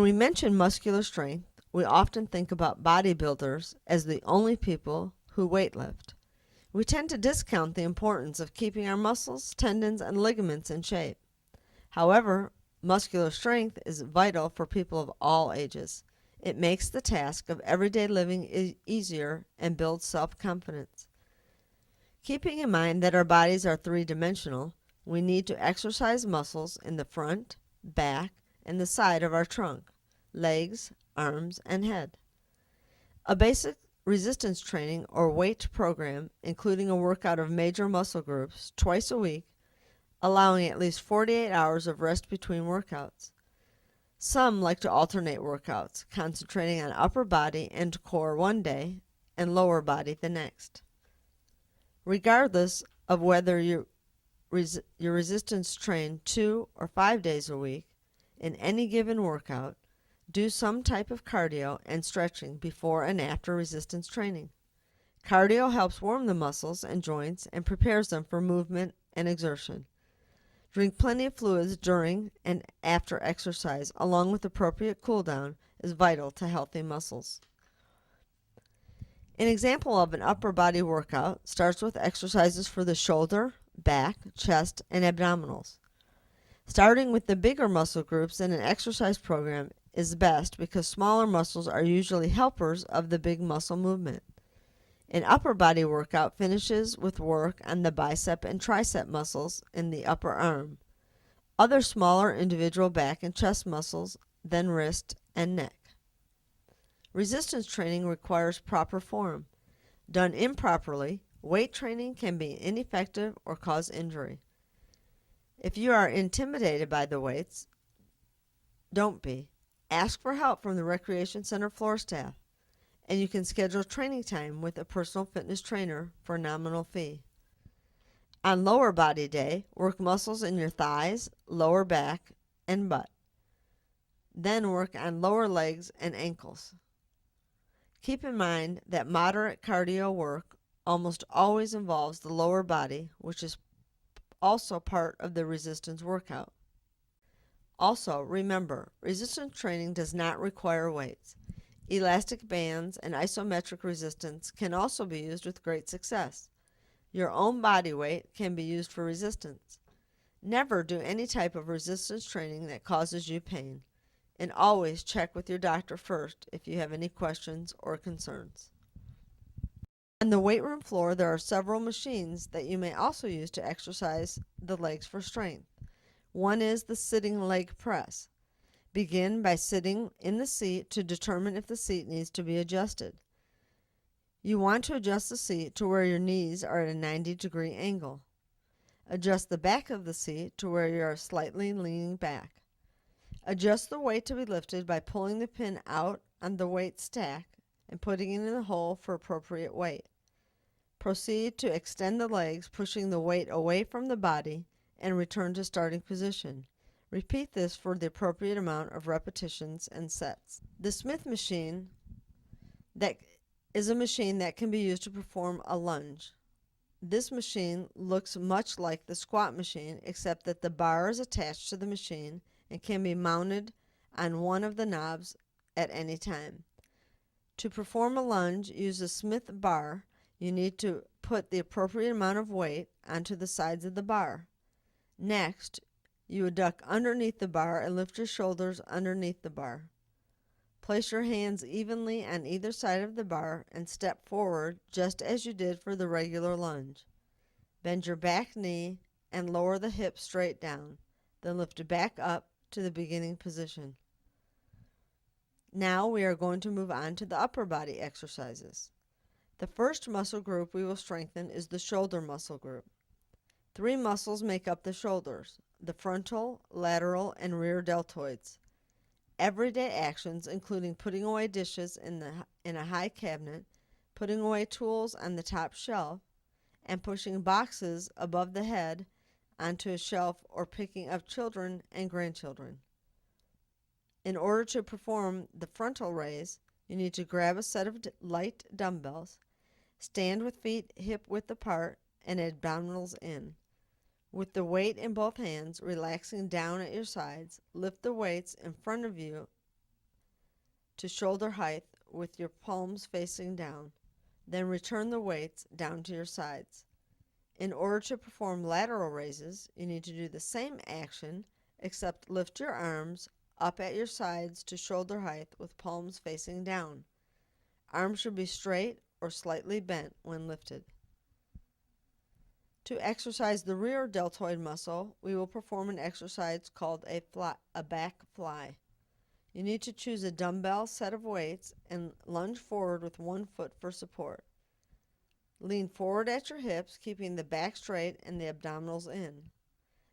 we mention muscular strength, we often think about bodybuilders as the only people who weightlift. We tend to discount the importance of keeping our muscles, tendons, and ligaments in shape. However, muscular strength is vital for people of all ages. It makes the task of everyday living easier and builds self-confidence. Keeping in mind that our bodies are three-dimensional, we need to exercise muscles in the front, back, and the side of our trunk, legs, arms, and head. A basic resistance training or weight program, including a workout of major muscle groups twice a week, allowing at least 48 hours of rest between workouts. Some like to alternate workouts, concentrating on upper body and core one day and lower body the next. Regardless of whether your resistance train 2 or 5 days a week, in any given workout, do some type of cardio and stretching before and after resistance training. Cardio helps warm the muscles and joints and prepares them for movement and exertion. Drink plenty of fluids during and after exercise, along with appropriate cool down, is vital to healthy muscles. An example of an upper body workout starts with exercises for the shoulder, back, chest, and abdominals. Starting with the bigger muscle groups in an exercise program is best because smaller muscles are usually helpers of the big muscle movement. An upper body workout finishes with work on the bicep and tricep muscles in the upper arm. Other smaller individual back and chest muscles, then wrist and neck. Resistance training requires proper form. Done improperly, weight training can be ineffective or cause injury. If you are intimidated by the weights, don't be. Ask for help from the Recreation Center floor staff, and you can schedule training time with a personal fitness trainer for a nominal fee. On lower body day, work muscles in your thighs, lower back, and butt. Then work on lower legs and ankles. Keep in mind that moderate cardio work almost always involves the lower body, which is also part of the resistance workout. Also, remember, resistance training does not require weights. Elastic bands and isometric resistance can also be used with great success. Your own body weight can be used for resistance. Never do any type of resistance training that causes you pain, and always check with your doctor first if you have any questions or concerns. On the weight room floor, there are several machines that you may also use to exercise the legs for strength. One is the sitting leg press. Begin by sitting in the seat to determine if the seat needs to be adjusted. You want to adjust the seat to where your knees are at a 90-degree angle. Adjust the back of the seat to where you are slightly leaning back. Adjust the weight to be lifted by pulling the pin out on the weight stack and putting it in the hole for appropriate weight. Proceed to extend the legs, pushing the weight away from the body, and return to starting position. Repeat this for the appropriate amount of repetitions and sets. The Smith machine is a machine that can be used to perform a lunge. This machine looks much like the squat machine, except that the bar is attached to the machine and can be mounted on one of the knobs at any time. To perform a lunge, use a Smith bar. You need to put the appropriate amount of weight onto the sides of the bar. Next, you would duck underneath the bar and lift your shoulders underneath the bar. Place your hands evenly on either side of the bar and step forward just as you did for the regular lunge. Bend your back knee and lower the hip straight down. Then lift it back up to the beginning position. Now we are going to move on to the upper body exercises. The first muscle group we will strengthen is the shoulder muscle group. 3 muscles make up the shoulders: the frontal, lateral, and rear deltoids. Everyday actions, including putting away dishes in a high cabinet, putting away tools on the top shelf, and pushing boxes above the head onto a shelf, or picking up children and grandchildren. In order to perform the frontal raise, you need to grab a set of light dumbbells, stand with feet hip-width apart and abdominals in. With the weight in both hands, relaxing down at your sides, lift the weights in front of you to shoulder height with your palms facing down. Then return the weights down to your sides. In order to perform lateral raises, you need to do the same action, except lift your arms up at your sides to shoulder height with palms facing down. Arms should be straight or slightly bent when lifted. To exercise the rear deltoid muscle, we will perform an exercise called a back fly. You need to choose a dumbbell set of weights and lunge forward with one foot for support. Lean forward at your hips, keeping the back straight and the abdominals in.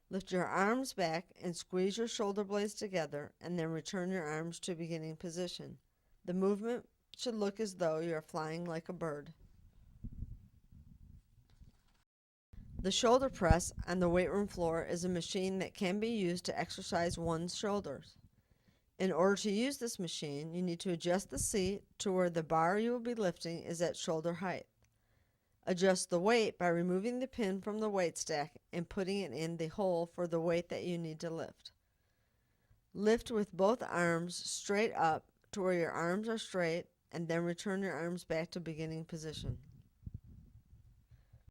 Lift your arms back and squeeze your shoulder blades together, and then return your arms to beginning position. The movement should look as though you are flying like a bird. The shoulder press on the weight room floor is a machine that can be used to exercise one's shoulders. In order to use this machine, you need to adjust the seat to where the bar you will be lifting is at shoulder height. Adjust the weight by removing the pin from the weight stack and putting it in the hole for the weight that you need to lift. Lift with both arms straight up to where your arms are straight, and then return your arms back to beginning position.